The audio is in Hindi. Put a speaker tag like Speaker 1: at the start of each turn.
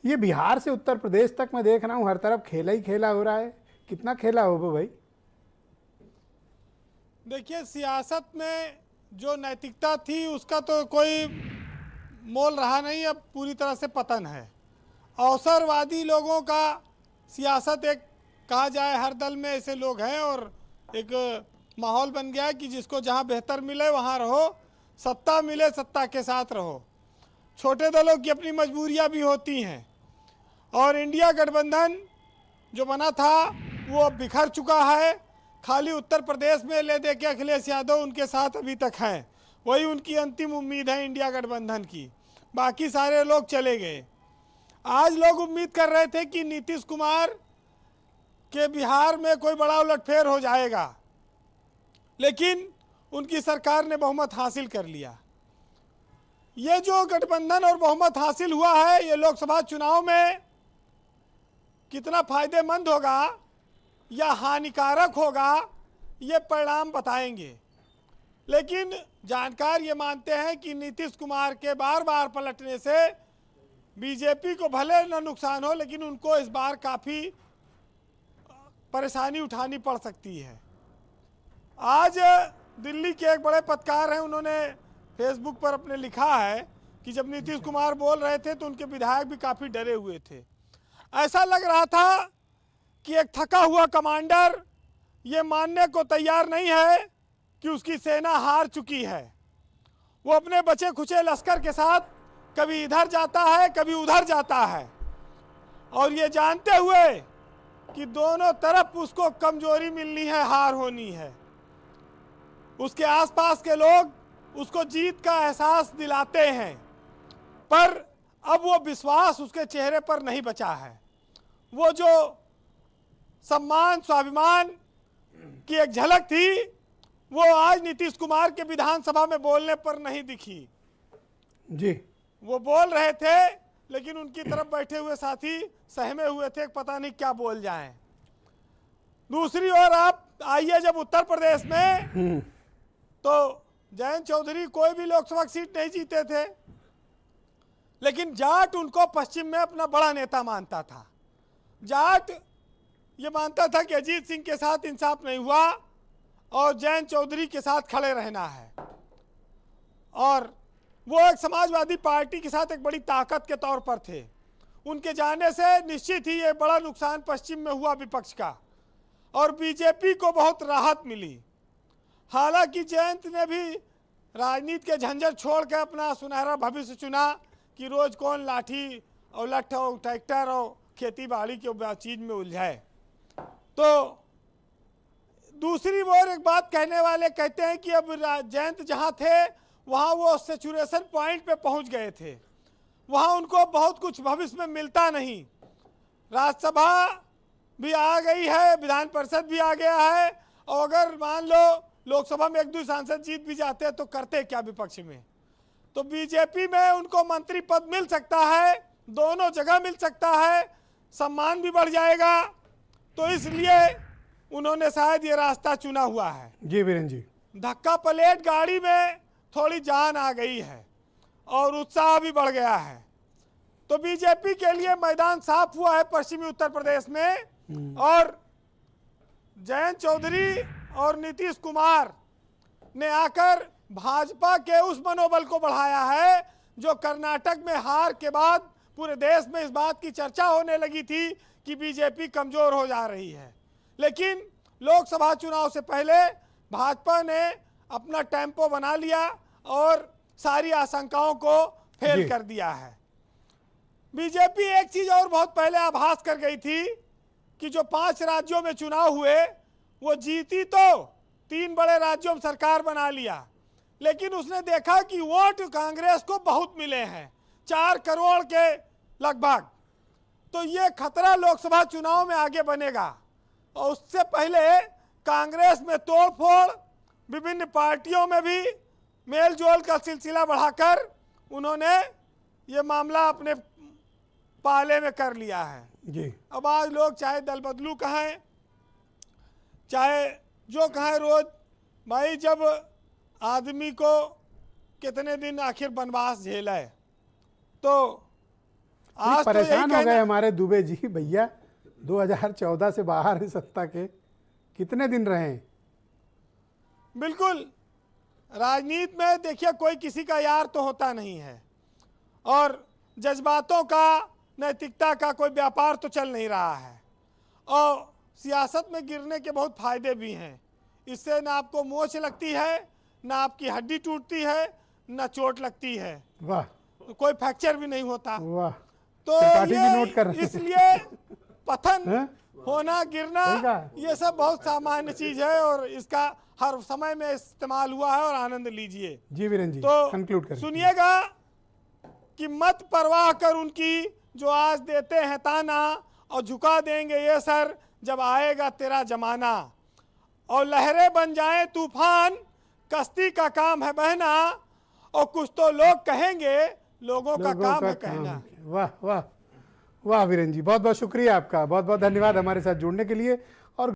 Speaker 1: ये बिहार से उत्तर प्रदेश तक मैं देख रहा हूँ हर तरफ खेला ही खेला हो रहा है। कितना खेला हो वो भाई?
Speaker 2: देखिए, सियासत में जो नैतिकता थी उसका तो कोई मोल रहा नहीं, अब पूरी तरह से पतन है। अवसरवादी लोगों का सियासत एक कहा जाए, हर दल में ऐसे लोग हैं और एक माहौल बन गया है कि जिसको जहां बेहतर मिले वहां रहो, सत्ता मिले सत्ता के साथ रहो। छोटे दलों की अपनी मजबूरियां भी होती हैं और इंडिया गठबंधन जो बना था वो अब बिखर चुका है। खाली उत्तर प्रदेश में ले दे के अखिलेश यादव उनके साथ अभी तक हैं, वही उनकी अंतिम उम्मीद है इंडिया गठबंधन की। बाकी सारे लोग चले गए। आज लोग उम्मीद कर रहे थे कि नीतीश कुमार के बिहार में कोई बड़ा उलटफेर हो जाएगा, लेकिन उनकी सरकार ने बहुमत हासिल कर लिया। ये जो गठबंधन और बहुमत हासिल हुआ है, ये लोकसभा चुनाव में कितना फायदेमंद होगा या हानिकारक होगा, ये परिणाम बताएंगे। लेकिन जानकार ये मानते हैं कि नीतीश कुमार के बार बार पलटने से बीजेपी को भले न नुकसान हो, लेकिन उनको इस बार काफ़ी परेशानी उठानी पड़ सकती है। आज दिल्ली के एक बड़े पत्रकार हैं, उन्होंने फेसबुक पर अपने लिखा है कि जब नीतीश कुमार बोल रहे थे तो उनके विधायक भी काफ़ी डरे हुए थे। ऐसा लग रहा था कि एक थका हुआ कमांडर ये मानने को तैयार नहीं है कि उसकी सेना हार चुकी है। वो अपने बचे खुचे लश्कर के साथ कभी इधर जाता है कभी उधर जाता है, और ये जानते हुए कि दोनों तरफ उसको कमजोरी मिलनी है, हार होनी है। उसके आसपास के लोग उसको जीत का एहसास दिलाते हैं, पर अब वो विश्वास उसके चेहरे पर नहीं बचा है। वो जो सम्मान स्वाभिमान की एक झलक थी, वो आज नीतीश कुमार के विधानसभा में बोलने पर नहीं दिखी।
Speaker 1: जी,
Speaker 2: वो बोल रहे थे लेकिन उनकी तरफ बैठे हुए साथी सहमे हुए थे, पता नहीं क्या बोल जाएं। दूसरी ओर आप आइए, जब उत्तर प्रदेश में तो जयंत चौधरी कोई भी लोकसभा सीट नहीं जीते थे, लेकिन जाट उनको पश्चिम में अपना बड़ा नेता मानता था। जाट ये मानता था कि अजीत सिंह के साथ इंसाफ नहीं हुआ और जयंत चौधरी के साथ खड़े रहना है, और वो एक समाजवादी पार्टी के साथ एक बड़ी ताकत के तौर पर थे। उनके जाने से निश्चित ही ये बड़ा नुकसान पश्चिम में हुआ विपक्ष का, और बीजेपी को बहुत राहत मिली। हालांकि जयंत ने भी राजनीति के झंझट छोड़ के अपना सुनहरा भविष्य चुना कि रोज कौन लाठी और लठ और ट्रैक्टर और खेती बाड़ी की चीज में उलझाए। तो दूसरी ओर एक बात कहने वाले कहते हैं कि अब जयंत जहां थे वहां वो सेचुरेशन पॉइंट पे पहुंच गए थे, वहां उनको बहुत कुछ भविष्य में मिलता नहीं। राज्यसभा भी आ गई है, विधान परिषद भी आ गया है, और अगर मान लो लोकसभा में एक दो सांसद जीत भी जाते हैं तो करते क्या विपक्ष में? तो बीजेपी में उनको मंत्री पद मिल सकता है, दोनों जगह मिल सकता है, सम्मान भी बढ़ जाएगा। तो इसलिए उन्होंने शायद ये रास्ता चुना हुआ है।
Speaker 1: जी वीरेंद्र जी,
Speaker 2: धक्का पलेट गाड़ी में थोड़ी जान आ गई है और उत्साह भी बढ़ गया है। तो बीजेपी के लिए मैदान साफ हुआ है पश्चिमी उत्तर प्रदेश में, और जयंत चौधरी और नीतीश कुमार ने आकर भाजपा के उस मनोबल को बढ़ाया है जो कर्नाटक में हार के बाद पूरे देश में इस बात की चर्चा होने लगी थी कि बीजेपी कमजोर हो जा रही है। लेकिन लोकसभा चुनाव से पहले भाजपा ने अपना टेम्पो बना लिया और सारी आशंकाओं को फेल कर दिया है। बीजेपी एक चीज और बहुत पहले आभास कर गई थी कि जो 5 राज्यों में चुनाव हुए वो जीती, तो 3 बड़े राज्यों में सरकार बना लिया, लेकिन उसने देखा कि वोट कांग्रेस को बहुत मिले हैं, 4 करोड़ के लगभग। तो ये खतरा लोकसभा चुनाव में आगे बनेगा, और उससे पहले कांग्रेस में तोड़फोड़, विभिन्न पार्टियों में भी मेल जोल का सिलसिला बढ़ाकर उन्होंने ये मामला अपने पाले में कर लिया है।
Speaker 1: जी,
Speaker 2: अब आज लोग चाहे दल बदलू कहें चाहे जो कहें, रोज भाई जब आदमी को कितने दिन आखिर वनवास झेला है, तो आज तो यही
Speaker 1: परेशान हो गए
Speaker 2: कहना,
Speaker 1: हमारे दुबे जी भैया, 2014 से बाहर है सत्ता के, कितने दिन रहे हैं?
Speaker 2: बिल्कुल राजनीति में देखिए कोई किसी का यार तो होता नहीं है, और जज्बातों का, नैतिकता का कोई व्यापार तो चल नहीं रहा है। और सियासत में गिरने के बहुत फायदे भी हैं। इससे ना आपको मोच लगती है, ना आपकी हड्डी टूटती है, ना चोट लगती है,
Speaker 1: वाह
Speaker 2: कोई फ्रैक्चर भी नहीं होता।
Speaker 1: वाह,
Speaker 2: तो
Speaker 1: त्रिपाठी भी नोट कर रहे
Speaker 2: ये
Speaker 1: हैं।
Speaker 2: इसलिए पतन
Speaker 1: हैं?
Speaker 2: होना, गिरना,
Speaker 1: सही कहा।
Speaker 2: ये सब बहुत सामान्य चीज है और इसका हर समय में इस्तेमाल हुआ है और आनंद लीजिए।
Speaker 1: जी वीरेंद्र जी,
Speaker 2: तो
Speaker 1: कंक्लूड करें।
Speaker 2: सुनिएगा कि मत परवाह कर उनकी जो आज देते हैं ताना, और झुका देंगे ये सर जब आएगा तेरा जमाना। और लहरें बन जाएं तूफान, कश्ती का काम है बहना, और कुछ तो लोग कहेंगे, लोगों का काम है कहना।
Speaker 1: वाह वाह वाह वीरेंद्र जी, बहुत बहुत शुक्रिया आपका, बहुत बहुत धन्यवाद हमारे साथ जुड़ने के लिए। और